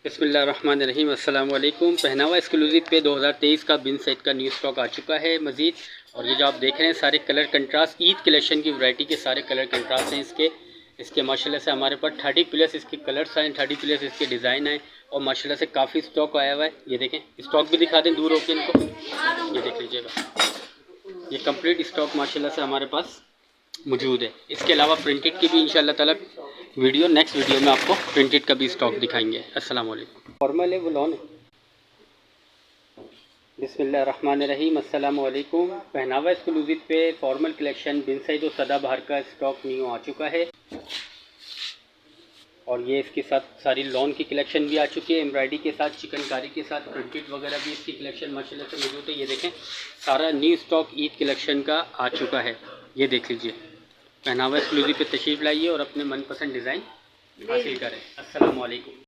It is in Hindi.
बिस्मिल्लाहिर्रहमानिर्रहीम अस्सलाम वालेकुम। पहनावा एक्सक्लूसिव पे 2023 का बिन सेट का न्यू स्टॉक आ चुका है मज़ीद। और ये जो आप देख रहे हैं सारे कलर कंट्रास्ट ईद कलेक्शन की वैरायटी के सारे कलर कंट्रास्ट हैं इसके माशाल्लाह से हमारे पास 30+ इसके कलर्स हैं, 30+ इसके डिज़ाइन हैं और माशाल्लाह से काफ़ी स्टॉक आया हुआ है। ये देखें, स्टॉक भी दिखा दें दूर होकर इनको, ये देख लीजिएगा, ये कंप्लीट स्टॉक माशाल्लाह से हमारे पास मौजूद है। इसके अलावा प्रिंटेड की भी इंशाल्लाह ताला नेक्स्ट वीडियो में आपको प्रिंटेड का भी स्टॉक दिखाएंगे। अस्सलाम वालेकुम। फॉर्मल है वो लॉन है। बिस्मिल्लाहिर्रहमानिर्रहीम अस्सलाम वालेकुम। पहनावा एक्सक्लूसिव पे फॉर्मल कलेक्शन बिन साइज और सदाबहार का स्टॉक न्यू आ चुका है और ये इसके साथ सारी लॉन की कलेक्शन भी आ चुकी है, एम्ब्रॉयडरी के साथ, चिकनकारी के साथ, प्रिंटेड वगैरह भी इसकी कलेक्शन माशाल्लाह से मौजूद है। ये देखें, सारा न्यू स्टॉक ईद कलेक्शन का आ चुका है। ये देख लीजिए, पहनावा एक्सक्लूसिव पे तशरीफ़ लाइए और अपने मनपसंद डिज़ाइन हासिल करें। अस्सलाम वालेकुम।